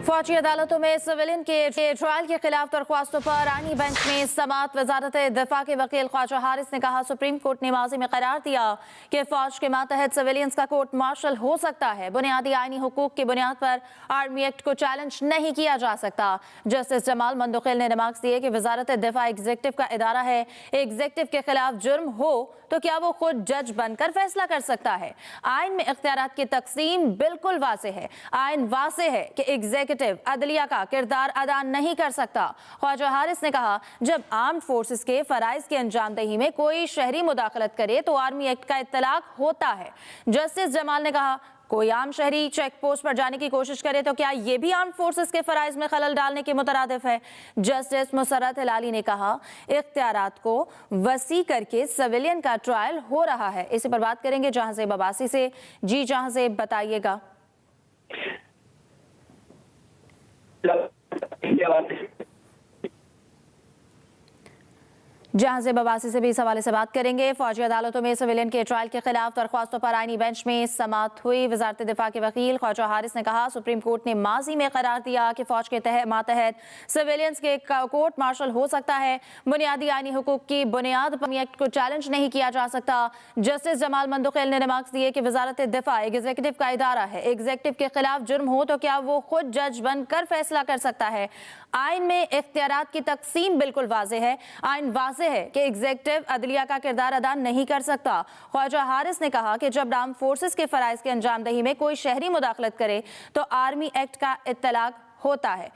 फौजी अदालतों में सिविलियन के ट्रायल के खिलाफ दरख्वास्तों पर आईनी बेंच में समाअत। वजारत दिफा के वकील ख्वाजा हारिस ने कहा, सुप्रीम कोर्ट ने माजी में करार दिया कि फौज के मातहत सिविलियंस का कोर्ट मार्शल हो सकता है। बुनियादी आईनी हुकूक की बुनियाद पर आर्मी एक्ट को चैलेंज नहीं किया जा सकता। जस्टिस जमाल मंदोखिल ने रिमार्क्स दिए कि वजारत दिफा एग्जीक्यूटिव का इदारा है, एग्जीक्यूटिव के खिलाफ जुर्म हो तो क्या वो खुद जज बनकर फैसला कर सकता है। आइन में इख्तियारात की तकसीम बिल्कुल वाज़ेह है। आइन वाज़ेह है कि एग्जीक्यूटिव अदलिया का किरदार अदा नहीं कर सकता। ख्वाजा हारिस ने कहा, जब आर्म्ड फोर्सेस के फराइज की अंजामदही में कोई शहरी मुदाखलत करे तो आर्मी एक्ट का इत्तलाक होता है। जस्टिस जमाल ने कहा, कोई आम शहरी चेक पोस्ट पर जाने की कोशिश करे तो क्या ये भी आर्म्ड फोर्सेस के फराइज में खलल डालने के मुतरादिफ है। जस्टिस मुसर्रत हिलाली ने कहा, इख्तियारात को वसी करके सिविलियन का ट्रायल हो रहा है। इसी पर बात करेंगे जहांज़ेब अब्बासी से। जी जहांज़ेब, बताइएगा। जहांज़ेब अब्बासी से भी इस हवाले से बात करेंगे। फौजी अदालतों में सिविलियन के ट्रायल के खिलाफ दरख्वास्तों पर आईनी बेंच में समाअत हुई। वजारत दिफा के वकील ख्वाजा हारिस ने कहा, सुप्रीम कोर्ट ने माजी में करार दिया कि फौज के मातहत सिविलियंस के कोर्ट मार्शल हो सकता है। बुनियादी आईनी हुकूक की बुनियाद पर एक्ट को चैलेंज नहीं किया जा सकता। जस्टिस जमाल मंदोखिल ने रिमार्क्स दिए कि वजारत दिफा एग्जीक्यूटिव का इदारा है, एग्जीक्यूटिव के खिलाफ जुर्म हो तो क्या वो खुद जज बनकर फैसला कर सकता है। आइन में इख्तियारात की तकसीम बिल्कुल वाज़ेह है। आइन वाज़ेह है कि एग्जीक्यूटिव अदलिया का किरदार अदा नहीं कर सकता। ख्वाजा हारिस ने कहा कि जब आर्म्ड फोर्सेस के फराइज की अंजामदही में कोई शहरी मुदाखलत करे तो आर्मी एक्ट का इत्तलाक होता है।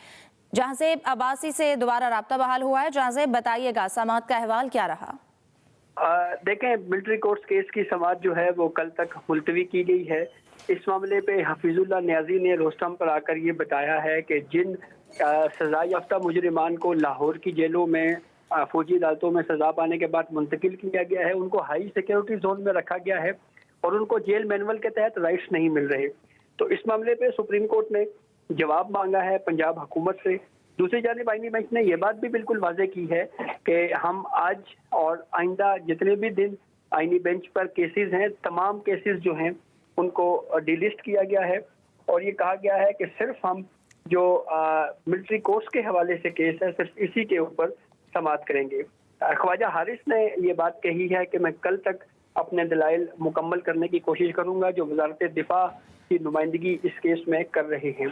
जहांज़ेब अब्बासी से दोबारा राब्ता बहाल हुआ है। जहांज़ेब, बताइएगा समाअत का अहवाल क्या रहा। देखें, मिलिट्री कोर्ट्स केस की समाअत जो है वो कल तक मुलतवी की गई है। इस मामले पे हफीजुल्लाह न्याजी ने रोस्टम पर आकर ये बताया है कि जिन सजा याफ्ता मुजरिमान को लाहौर की जेलों में फौजी अदालतों में सजा पाने के बाद मुंतकिल किया गया है, उनको हाई सिक्योरिटी जोन में रखा गया है और उनको जेल मैनुअल के तहत राइट्स नहीं मिल रहे। तो इस मामले पे सुप्रीम कोर्ट ने जवाब मांगा है पंजाब हुकूमत से। दूसरी जानिब आईनी बेंच ने यह बात भी बिल्कुल वाज़ेह की है कि हम आज और आइंदा जितने भी दिन आईनी बेंच पर केसेस हैं, तमाम केसेस जो हैं उनको डिलिस्ट किया गया है और ये कहा गया है कि सिर्फ हम जो मिलिट्री कोर्ट्स के हवाले से केस है सिर्फ इसी के ऊपर समाअत करेंगे। ख्वाजा हारिस ने ये बात कही है कि मैं कल तक अपने दलाइल मुकम्मल करने की कोशिश करूंगा जो वजारत दिफा की नुमाइंदगी इस केस में कर रहे हैं।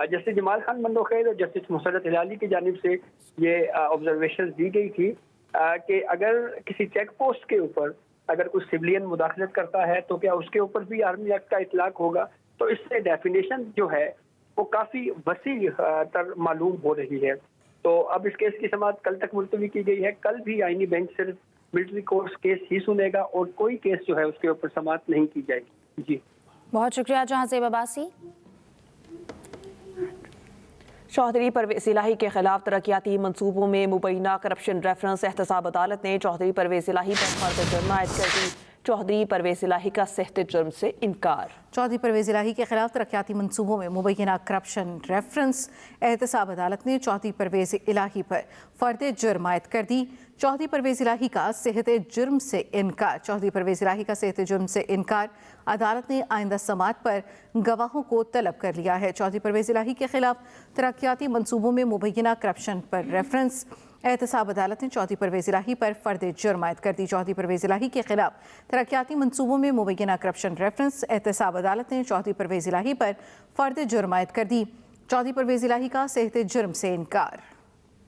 जस्टिस जमाल खान मंदोखिल और जस्टिस मुसर्रत हिलाली की जानिब से ये ऑब्जर्वेशन दी गई थी कि अगर किसी चेक पोस्ट के ऊपर अगर कोई सिविलियन मुदाखलत करता है तो क्या उसके ऊपर भी आर्मी एक्ट का इतलाक होगा। तो इससे डेफिनेशन जो है वो काफ़ी वसी तर मालूम हो रही है। तो अब इस केस की समाअत कल तक मुलतवी की गई है। कल भी आईनी बेंच सिर्फ मिलिट्री कोर्ट्स केस ही सुनेगा और कोई केस जो है उसके ऊपर समाअत नहीं की जाएगी। जी, बहुत शुक्रिया जहांज़ेब अब्बासी। चौधरी परवेज इलाही के खिलाफ तरक्याती मंसूबों में मुबैना करप्शन रेफरेंस एहतसाब अदालत ने चौधरी परवेज इलाही पर फर्द जुर्म आयद कर दी। चौधरी परवेज इलाही का सेहत जुर्म से इनकार। चौधरी परवेज इलाही के खिलाफ तरक्याती मंसूबों में मुबैना करप्शन रेफरेंस एहतसाब अदालत ने चौधरी परवेज इलाही पर फर्द जुर्म आयद कर दी। चौधरी परवेज इलाही का सेहत जुर्म से इनकार। चौधरी परवेज इलाही का सेहत जुर्म से इनकार। अदालत ने आइंदा समाअत पर गवाहों को तलब कर लिया है। चौधरी परवेज इलाही के खिलाफ तरक्याती मंसूबों में मुबैना करप्शन पर रेफरेंस एहतसाब अदालत ने चौधरी परवेज इलाही पर फर्द जुर्म आयद कर दी। चौधरी परवेज इलाही के खिलाफ तरक्याती मंसूबों में मुबैना करप्शन रेफरेंस एहतसाब अदालत ने चौधरी परवेज इलाही पर फर्द जुर्म आयद कर दी। चौधरी परवेज इलाही का सेहत जुर्म से इनकार।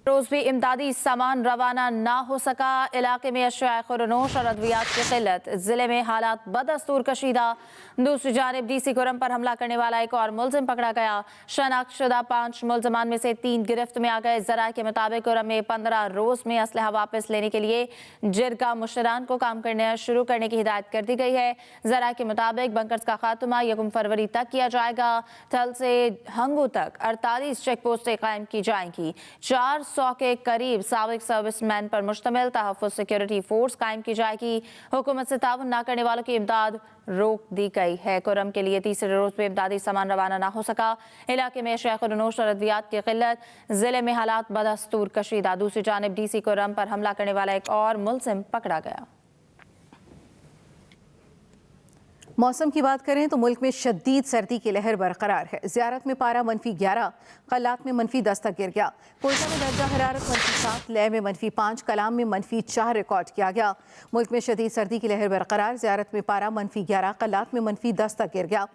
रोज भी इमदादी सामान रवाना ना हो सका। इलाके में अशिया खुरनोश और अद्वियात की किल्लत। जिले में हालात बदस्तूर कशीदा। दूसरी जानिब DC खुरम पर हमला करने वाला एक और मुलजिम पकड़ा गया। शनाख्त शुदा 5 मुलजमान में से 3 गिरफ्त में आ गए। ज़राए के मुताबिक खुरम में 15 रोज में असलहा वापस लेने के लिए जिरगा मुशरान को काम करने शुरू करने की हिदायत कर दी गई है। ज़राए के मुताबिक बंकर्स का खात्मा 1 फरवरी तक किया जाएगा। थल से हंगू तक 48 चेक पोस्टें कायम की जाएंगी। 400 के करीब साबिक सर्विसमैन पर मुश्तमिल तहफ़्फ़ुज़ सिक्योरिटी फोर्स कायम की जाएगी। हुकूमत से ताउन न करने वालों की इमदाद रोक दी गई है। कुरम के लिए तीसरे रोज पे इमदादी सामान रवाना ना हो सका। इलाके में शेख और अद्वियात की किल्लत। जिले में हालात बदस्तूर कशीदा। दूसरी जानिब DC कुरम पर हमला करने वाला एक और मुलजिम पकड़ा गया। मौसम की बात करें तो मुल्क में शदीद सर्दी की लहर बरकरार है। ज़ियारत में पारा -11, कलात में -10 तक गिर गया। कोयटा में दर्जा हरारत -7, लेह में -5, कलाम में -4 रिकॉर्ड किया गया। मुल्क में शदीद सर्दी की लहर बरकरार, ज़ियारत में पारा -11, कलात में -10 तक गिर गया।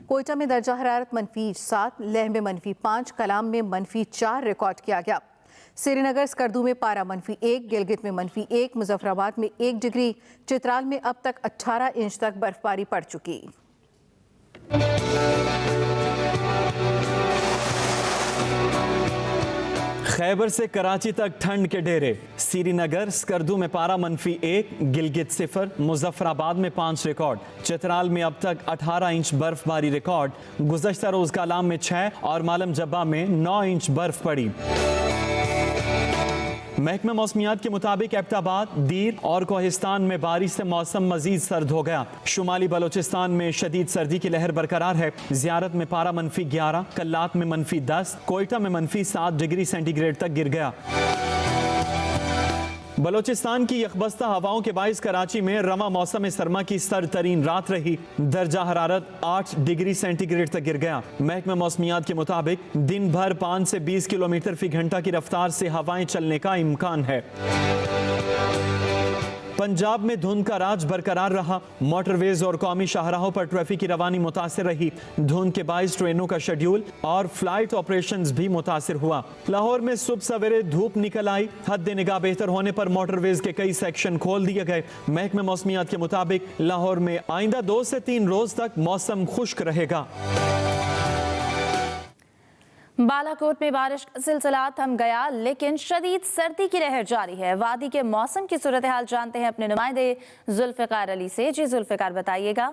कोयटा में दर्जा हरारत -7, लेह में -5, कलाम में -4 रिकॉर्ड किया गया। श्रीनगर स्कर्दू में पारा -1, गिलगित में -1, मुजफ्फराबाद में 1 डिग्री, चित्राल में अब तक 18 इंच तक बर्फबारी पड़ चुकी। खैबर से कराची तक ठंड के डेरे। श्रीनगर स्कर्दू में पारा -1, गिलगित 0, मुजफ्फराबाद में 5 रिकॉर्ड, चित्राल में अब तक 18 इंच बर्फबारी रिकॉर्ड। गुज़श्ता रोज कालाम में 6 और मालम जब्बा में 9 इंच बर्फ पड़ी। महकमा मौसमियात के मुताबिक एबटाबाद, दीर और कोहिस्तान में बारिश से मौसम मजीद सर्द हो गया। शुमाली बलोचिस्तान में शदीद सर्दी की लहर बरकरार है। ज़ियारत में पारा -11, कल्लात में -10, कोयटा में -7 डिग्री सेंटीग्रेड तक गिर गया। बलोचिस्तान की यखबस्ता हवाओं के बाइस कराची में रवा मौसम सरमा की सरतरीन रात रही। दर्जा हरारत 8 डिग्री सेंटीग्रेड तक गिर गया। महकमा मौसमियात के मुताबिक दिन भर 5 से 20 किलोमीटर फी घंटा की रफ्तार से हवाएं चलने का इम्कान है। पंजाब में धुंध का राज बरकरार रहा। मोटरवेज और कौमी शाहराहों पर ट्रैफिक की रवानी मुतासिर रही। धुंध के बाइस ट्रेनों का शेड्यूल और फ्लाइट ऑपरेशंस भी मुतासिर हुआ। लाहौर में सुबह सवेरे धूप निकल आई। हद निगाह बेहतर होने पर मोटरवेज के कई सेक्शन खोल दिए गए। महकमा मौसमियात के मुताबिक लाहौर में आइंदा 2 से 3 रोज तक मौसम खुश्क रहेगा। बालाकोट में बारिश का सिलसिला थम गया, लेकिन शदीद सर्दी की लहर जारी है। वादी के मौसम की सूरत हाल जानते हैं अपने नुमाइंदे जुल्फ़िकार अली से। जी जुल्फ़िकार, बताइएगा।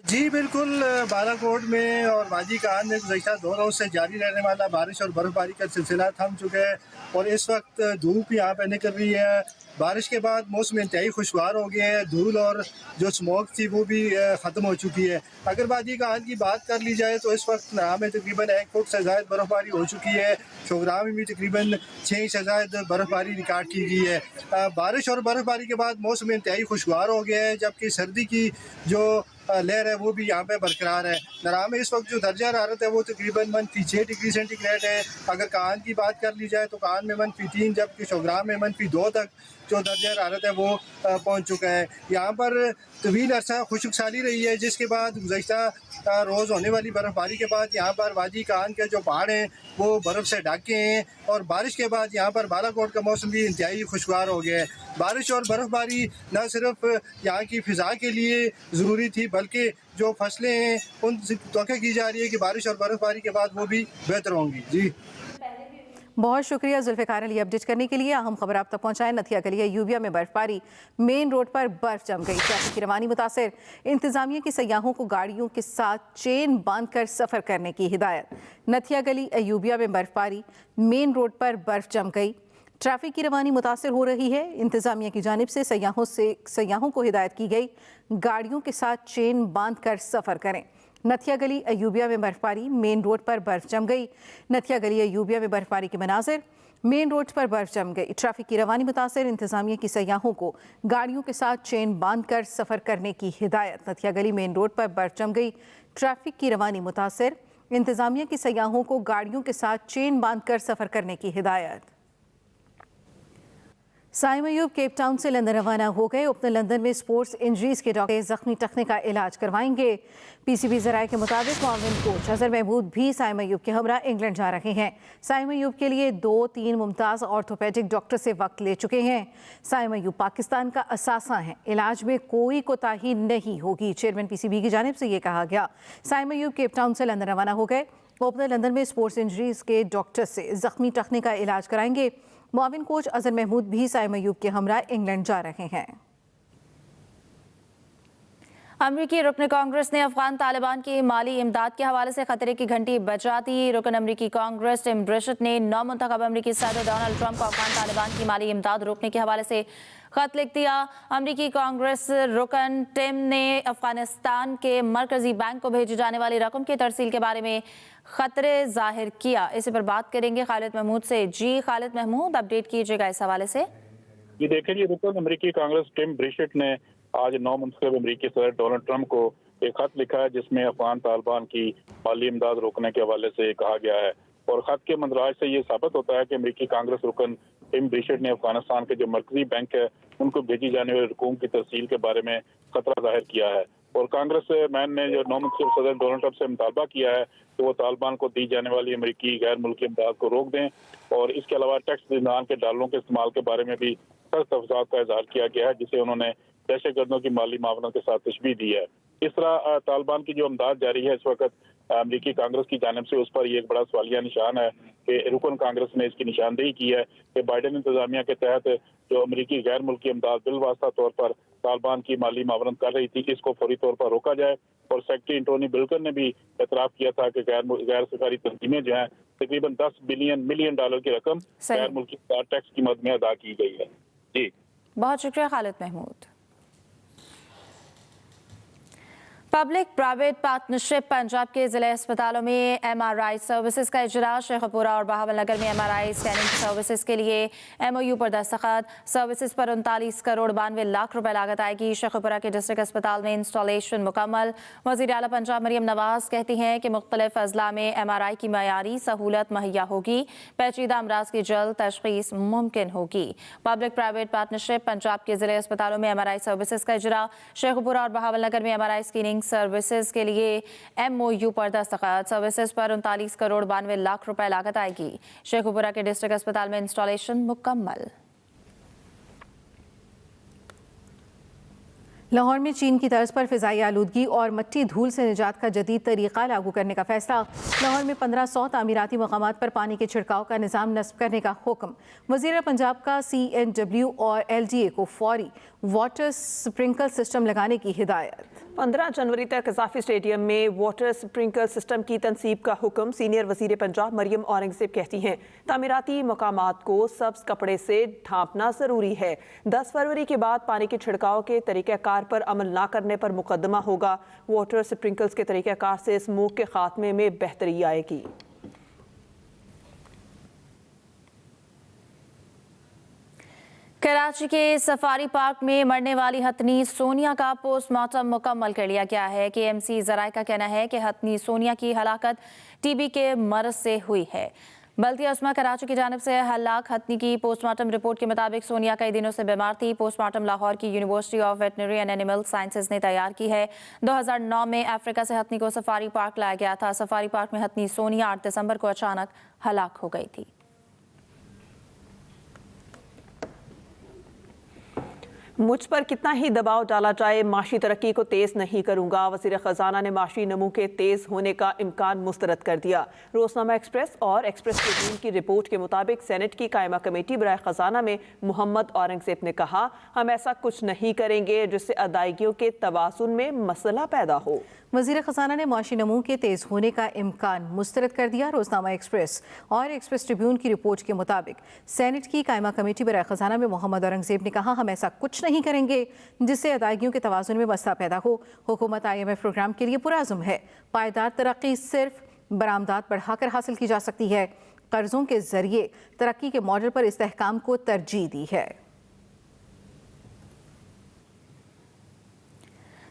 जी बिल्कुल, बालाकोट में और वादी कान में गुज़श्ता 2 रोज़ से जारी रहने वाला बारिश और बर्फबारी का सिलसिला थम चुका है और इस वक्त धूप यहाँ पे निकल रही है। बारिश के बाद मौसम इंतहाई खुशगवार हो गया है। धूल और जो स्मोक थी वो भी ख़त्म हो चुकी है। अगर वादी कान की बात कर ली जाए तो इस वक्त नहा में तकरीबन 1 फुट से ज़ायद बर्फबारी हो चुकी है। शोगरा में भी तकरीबन 6 इंच से ज़ायद बर्फबारी रिकॉर्ड की गई है। बारिश और बर्फबारी के बाद मौसम इंतहाई खुशगवार हो गया है, जबकि सर्दी की जो लहर है वो भी यहाँ पे बरकरार है। नरा में इस वक्त जो दर्जा हरारत है वो तकरीबन -6 डिग्री सेंटीग्रेड है। अगर कान की बात कर ली जाए तो कान में -3, जबकि शोगरा में -2 तक जो दर्जा हरारत है वो पहुँच चुका है। यहाँ पर तवील अर्सा खुशक साली रही है, जिसके बाद गुज़श्ता रोज़ होने वाली बर्फ़बारी के बाद यहाँ पर वादी कान के जो पहाड़ हैं वो बर्फ़ से ढके हैं और बारिश के बाद यहाँ पर बालाकोट का मौसम भी इंतहाई खुशगवार हो गया है। बारिश और बर्फ़बारी न सिर्फ यहाँ की फ़िज़ा के लिए ज़रूरी थी, बल्कि जो फसलें हैं उनसे तवक्को की जा रही है कि बारिश और बर्फ़बारी के बाद वो भी बेहतर होंगी। जी बहुत शुक्रिया जुल्फ़िकार अली अपडेट करने के लिए। अहम खबर आप तक पहुंचाएं। नथिया गली यूबिया में बर्फबारी, मेन रोड पर बर्फ जम गई, ट्रैफिक की रवानी मुतासिर। इंतजामिया की सयाहों को गाड़ियों के साथ चेन बांधकर सफ़र करने की हिदायत। नथिया गली यूबिया में बर्फबारी, मेन रोड पर बर्फ जम गई, ट्रैफिक की रवानी मुतासिर हो रही है। इंतजामिया की जानिब से सयाहों को हिदायत की गई, गाड़ियों के साथ चेन बांध कर सफ़र करें। नथिया गली अयूबिया में बर्फबारी, मेन रोड पर बर्फ जम गई। नथिया गली अयूबिया में बर्फबारी के मनाजिर, मेन रोड पर बर्फ जम गई, ट्रैफिक की रवानी मुतासिर। इंतजामिया की सयाहों को गाड़ियों के साथ चेन बांध कर सफ़र करने की हिदायत। नथिया गली मेन रोड पर बर्फ जम गई, ट्रैफिक की रवानी मुतासिर। इंतजामिया की सयाहों को गाड़ियों के साथ चेन बांध कर सफ़र करने की हिदायत। साइम अयूब केप टाउन से लंदन रवाना हो गए। ओपनर लंदन में स्पोर्ट्स इंजरीज के डॉक्टर जख्मी टखने का इलाज करवाएंगे। पीसीबी ज़राए के मुताबिक मुआविन कोच अजहर महमूद भी साइम अयूब के हमरा इंग्लैंड जा रहे हैं। साइम अयूब के लिए 2-3 मुमताज़ ऑर्थोपेडिक डॉक्टर से वक्त ले चुके हैं। साइम अयूब पाकिस्तान का असासा है, इलाज में कोई कोताही नहीं होगी, चेयरमैन पीसीबी की जानिब से ये कहा गया। साइम अयूब केप टाउन से लंदन रवाना हो गए। ओपनर लंदन में स्पोर्ट्स इंजरीज के डॉक्टर से जख्मी टखने का इलाज कराएंगे। मुआविन कोच अजहर महमूद भी साइम अयूब के हमरा इंग्लैंड जा रहे हैं। अमरीकी रुकन कांग्रेस ने अफगान तालिबान की माली इमदाद के हवाले से खतरे की घंटी बजा दी। रुकन अमरीकी कांग्रेस टिम ब्रिशट ने नौमुंतखब अमरीकी सदर डोनाल्ड ट्रंप को अफगान तालिबान की माली इमदाद रोकने के हवाले से खत लिख दिया। अमरीकी कांग्रेस रुकन टिम ने अफगानिस्तान के मरकजी बैंक को भेजी जाने वाली रकम की तरसील के बारे में खतरे जाहिर किया। इसी पर बात करेंगे खालिद महमूद से। जी खालिद महमूद, अपडेट कीजिएगा इस हवाले से। ये देखिए, रुकन अमरीकी कांग्रेस टिम ब्रिशट ने आज 9 मुंतखब अमरीकी सदर डोनाल्ड ट्रंप को एक खत लिखा है जिसमें अफगान तालिबान की माली इमदाद रोकने के हवाले से कहा गया है। और खत के मंदराज से ये साबित होता है कि अमेरिकी कांग्रेस रुकन टिम ब्रिशेट ने अफगानिस्तान के जो मरकजी बैंक है उनको भेजी जाने वाली रकूम की तरसील के बारे में खतरा जाहिर किया है। और कांग्रेस मैन ने जो नौ मुंतखब सदर डोनाल्ड ट्रंप से मुतालबा किया है कि वो तालिबान को दी जाने वाली अमेरिकी गैर मुल्की इमदाद को रोक दें। और इसके अलावा टैक्स निज़ाम के डॉलरों के इस्तेमाल के बारे में भी सख्त अफजाद का इजहार किया गया है, जिसे उन्होंने दहशतगर्दों की माली मावनत के साथ तशबीह दी है। इस तरह तालिबान की जो इमदाद जारी है इस वक्त अमरीकी कांग्रेस की जानिब से, उस पर ये एक बड़ा सवालिया निशान है कि रुकन कांग्रेस ने इसकी निशानदेही की है कि बाइडेन इंतजामिया के तहत जो अमरीकी गैर मुल्की इमदाद बिलवास्ता तौर पर तालिबान की माली मावनत कर रही थी, इसको फौरी तौर पर रोका जाए। और सेक्रेटरी एंटोनी ब्लिंकन ने भी एतराफ़ किया था कि गैर सरकारी तंजीमें जो हैं तकरीबन 10 मिलियन डॉलर की रकम गैर मुल्की टैक्स की मद में अदा की गई है। जी बहुत शुक्रिया Khalid Mahmood. Public private partnership Punjab के जिले अस्पतालों में MRI सर्विसेज का इजरा। शेखपुरा और बहावलनगर में MRI स्कैनिंग सर्विसेज के लिए MOU पर दस्तखत। सर्विसेज पर 39 करोड़ 92 लाख रुपए लागत आएगी। शेखपुरा के डिस्ट्रिक्ट अस्पताल में इंस्टॉलेशन मुकम्मल। वज़ीर आला पंजाब मरियम नवाज कहती हैं कि मुख्तलिफ अजला में MRI की मयारी सहूलत मुहैया होगी। पेचीदा अमराज की जल्द तशखीस मुमकिन होगी। पब्लिक प्राइवेट पार्टनरशिप पंजाब के जिले अस्पतालों में MRI सर्विसेज का इजरा। शेखपुरा और बहावलनगर में MRI स्कैनिंग सर्विसेज के लिए MOU पर दस्तखत। सर्विसेज पर 39 करोड़ 92 लाख रुपए लागत आएगी। शेखपुरा के डिस्ट्रिक्ट अस्पताल में इंस्टॉलेशन मुकम्मल। लाहौर में चीन की तर्ज पर फिजाई आलूदगी और मट्टी धूल से निजात का जदीद तरीका लागू करने का फैसला। लाहौर में 1500 तामीराती मकामात पर पानी के छिड़काव का निज़ाम नस्ब करने का हुक्म। वज़ीर पंजाब का CNW और LDA को फौरी वाटर स्प्रिंकल सिस्टम लगाने की हिदायत। 15 जनवरी तक इजाफी स्टेडियम में वाटर स्प्रिंकल सिस्टम की तनसीब का हुक्म। सीनियर वज़ीर पंजाब मरियम औरंगज़ेब कहती हैं तामीराती मकामात को सब्ज़ कपड़े से ढांपना ज़रूरी है। 10 फरवरी के बाद पानी के छिड़काव के तरीक़ाकार पर अमल ना करने पर मुकदमा होगा। वाटर स्प्रिंकल्स के तरीक़ाकार से स्मोक के खात्मे में बेहतरी आएगी। कराची के सफारी पार्क में मरने वाली हथनी सोनिया का पोस्टमार्टम मुकम्मल कर लिया गया है। KMC ज़राए का कहना है कि हथनी सोनिया की हलाकत TB के मर्ज से हुई है। बल्दिया उस्मा कराची की जानिब से हलाक हथनी की पोस्टमार्टम रिपोर्ट के मुताबिक सोनिया कई दिनों से बीमार थी। पोस्टमार्टम लाहौर की university of veterinary and animal sciences ने तैयार की है। 2009 में अफ्रीका से हथनी को सफारी पार्क लाया गया था। सफारी पार्क में हथनी सोनिया 8 दिसंबर को अचानक हलाक हो गई थी। मुझ पर कितना ही दबाव डाला जाए माशी तरक्की को तेज़ नहीं करूंगा। वज़ीर ख़जाना ने माशी नमू के तेज़ होने का इम्कान मुस्तरद कर दिया। रोज़नामा एक्सप्रेस और एक्सप्रेस ट्रिब्यून की रिपोर्ट के मुताबिक सेनेट की कायमा कमेटी बराए ख़जाना में मोहम्मद औरंगज़ेब ने कहा हम ऐसा कुछ नहीं करेंगे जिससे अदायगियों के तवाज़ुन में मसला पैदा हो। वज़ीर ख़जाना ने माशी नमू के तेज़ होने का इम्कान मुस्तरद कर दिया। रोज़नामा एक्सप्रेस और एक्सप्रेस ट्रिब्यून की रिपोर्ट के मुताबिक सेनेट की कायमा कमेटी बराए ख़जाना में मोहम्मद औरंगज़ेब ने कहा हम ऐसा कुछ नहीं करेंगे जिससे अदायगियों के तवाज़ुन में मसला पैदा हो। हुकूमत IMF प्रोग्राम के लिए पुरअज़्म है। पायदार तरक्की सिर्फ बरामदात बढ़ाकर हासिल की जा सकती है। कर्ज़ों के ज़रिए तरक्की के मॉडल पर इस्तेहकाम को तरजीह दी है।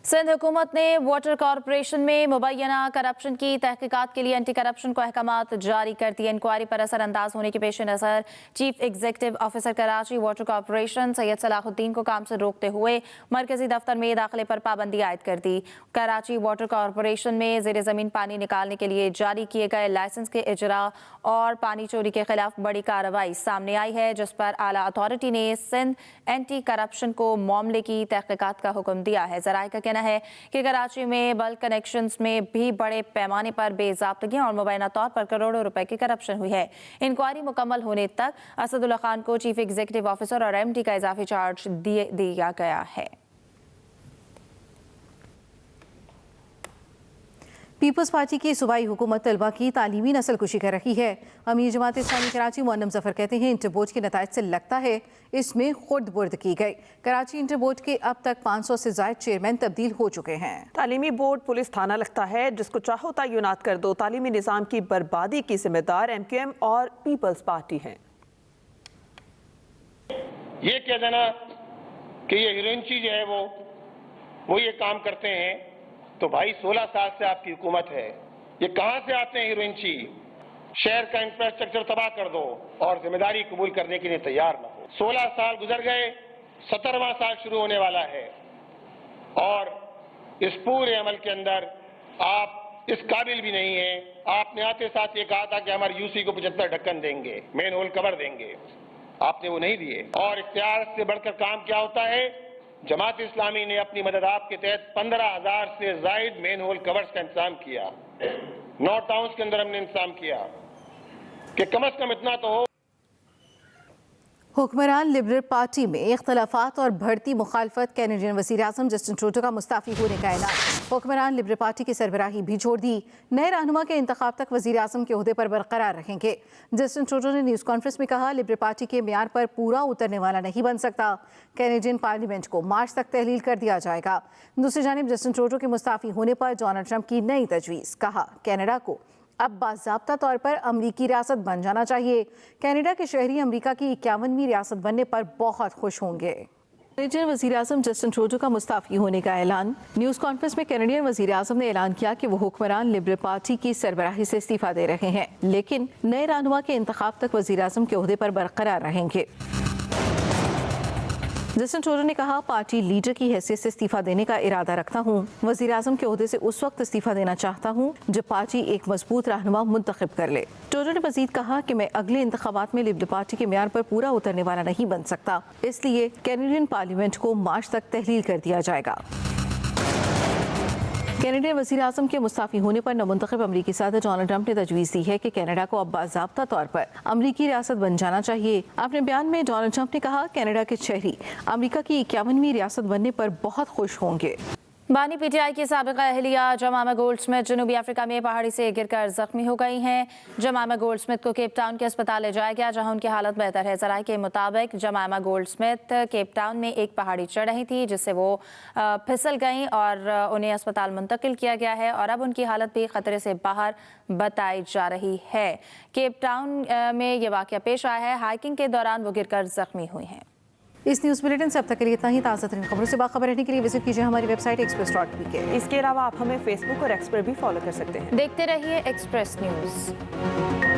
सिंध हुकूमत ने वाटर कॉरपोरेशन में मुबैना करप्शन की तहकीकात के लिए एंटी करप्शन को अहकामात जारी कर दिए। इंक्वायरी पर असरअंदाज होने के पेश नज़र chief executive officer Karachi water corporation Syed Salahuddin को काम से रोकते हुए मरकजी दफ्तर में दाखिले पर पाबंदी आयद कर दी। कराची वाटर कॉरपोरेशन में ज़ेर ज़मीन पानी निकालने के लिए जारी किए गए लाइसेंस के इजरा और पानी चोरी के खिलाफ बड़ी कार्रवाई सामने आई है, जिस पर आला अथॉरिटी ने सिंध एंटी करप्शन को मामले की तहकीकात का हुक्म दिया है। ज़राए का कहना है कि कराची में बल्क कनेक्शंस में भी बड़े पैमाने पर बेज़ाब्तगियां और मुबैना तौर पर करोड़ों रुपए की करप्शन हुई है। इंक्वायरी मुकम्मल होने तक असदुल्ला खान को चीफ एग्जीक्यूटिव ऑफिसर और MD का इजाफी चार्ज दिया गया है। पीपल्स पार्टी की सूबाई हुकूमत तलबा की तालीमी नस्लकुशी कर रही है। अमीर जमात इस्लामी कराची मुअन्नम जफर कहते हैं इंटर बोर्ड के नताइज से लगता है इसमें खुर्द बुर्द की गई। कराची इंटर बोर्ड के अब तक 500 से ज़ायद चेयरमैन तब्दील हो चुके हैं। तालीमी बोर्ड पुलिस थाना लगता है जिसको चाहो तैनात कर दो। तालीमी निज़ाम की बर्बादी की जिम्मेदार MQM और पीपल्स पार्टी हैं। ये कह देना कि ये हिरोइनची जो है वो ये काम करते हैं तो भाई 16 साल से आपकी हुकूमत है, ये कहां से आते हैं हीरोइनची? शहर का इंफ्रास्ट्रक्चर तबाह कर दो और जिम्मेदारी कबूल करने के लिए तैयार न हो। 16 साल गुजर गए, 17वां साल शुरू होने वाला है और इस पूरे अमल के अंदर आप इस काबिल भी नहीं है। आपने आते साथ ये कहा था कि हमारे यूसी को 75 ढक्कन देंगे, मेन होल कवर देंगे, आपने वो नहीं दिए। और इख्तियार से बढ़कर काम क्या होता है? जमात इस्लामी ने अपनी मदद आपके तहत 15,000 से जायद मेन होल कवर्स का इंतजाम किया। 9 टाउन्स के अंदर हमने इंतजाम किया कि कम से कम इतना तो हो। हुक्मरान लिबरल पार्टी में इख्तलाफात और बढ़ती मुखालफत, कैनेडियन वज़ीर आज़म जस्टिन ट्रूडो का मुस्ताफ़ी होने का ऐलान। हुक्मरान लिबरल पार्टी की सरबराही भी छोड़ दी, नए रहनुमा के इंतखाब तक वज़ीर आज़म के ओहदे पर बरकरार रहेंगे। जस्टिन ट्रूडो ने न्यूज़ कॉन्फ्रेंस में कहा, लिबरल पार्टी के म्यार पर पूरा उतरने वाला नहीं बन सकता। कैनेडियन पार्लियामेंट को मार्च तक तहलील कर दिया जाएगा। दूसरी जानिब जस्टिन ट्रूडो के मुस्ताफ़ी होने पर डोनाल्ड ट्रंप की नई तजवीज़, कहा कनाडा को अब बाज़ाब्ता तौर पर अमरीकी रियासत बन जाना चाहिए। कनाडा के शहरी अमरीका की 51वीं रियासत बनने पर बहुत खुश होंगे। कैनेडियन वज़ीर आज़म जस्टिन ट्रूडो का मुस्ताफ़ी होने का ऐलान। न्यूज़ कॉन्फ्रेंस में कैनेडियन वज़ीर आज़म ने ऐलान किया कि वो हुक्मरान लिबरल पार्टी की सरबराही से इस्तीफ़ा दे रहे हैं, लेकिन नए रहनुमा के इंतखाब तक वज़ीर आज़म के ओहदे पर बरकरार रहेंगे। जस्टिन ट्रूडो ने कहा, पार्टी लीडर की हैसियत से इस्तीफा देने का इरादा रखता हूँ। वज़ीर आज़म के ओहदे से उस वक्त इस्तीफा देना चाहता हूँ जब पार्टी एक मजबूत रहनुमा मुंतखब कर ले। ट्रूडो ने मजीद कहा कि मैं अगले इंतखाबात में लिबरल पार्टी के म्यार पर पूरा उतरने वाला नहीं बन सकता, इसलिए कैनेडियन पार्लियामेंट को मार्च तक तहलील कर दिया जाएगा। कैनेडियन वज़ीर आज़म के मुस्ताफ़ी होने पर नमुंतखब अमरीकी सदर डोनाल्ड ट्रंप ने तजवीज़ दी है कि कनाडा को अब बाज़ाब्ता तौर पर अमरीकी रियासत बन जाना चाहिए। अपने बयान में डोनाल्ड ट्रंप ने कहा, कनाडा के शहरी अमरीका की 51वीं रियासत बनने पर बहुत खुश होंगे। बानी पीटीआई की साबिक़ा अहलिया जमामा गोल्डस्मिथ जनूबी अफ्रीका में पहाड़ी से गिरकर जख्मी हो गई हैं। जमामा गोल्डस्मिथ को केप टाउन के अस्पताल ले जाया गया, जहां उनकी हालत बेहतर है। ज़राए के मुताबिक जमामा गोल्डस्मिथ केप टाउन में एक पहाड़ी चढ़ रही थी, जिससे वो फिसल गईं और उन्हें अस्पताल मुंतकिल किया गया है और अब उनकी हालत भी खतरे से बाहर बताई जा रही है। केप टाउन में ये वाक़या पेश आया है। हाइकिंग के दौरान वो गिरकर जख्मी हुई हैं। इस न्यूज़ बुलेटिन से अब तक के लिए इतना ही। ताज़ा तरीन खबरों से बाखबर रहने के लिए विजिट कीजिए हमारी वेबसाइट express.pk। इसके अलावा आप हमें फेसबुक और एक्स पर भी फॉलो कर सकते हैं। देखते रहिए एक्सप्रेस न्यूज़।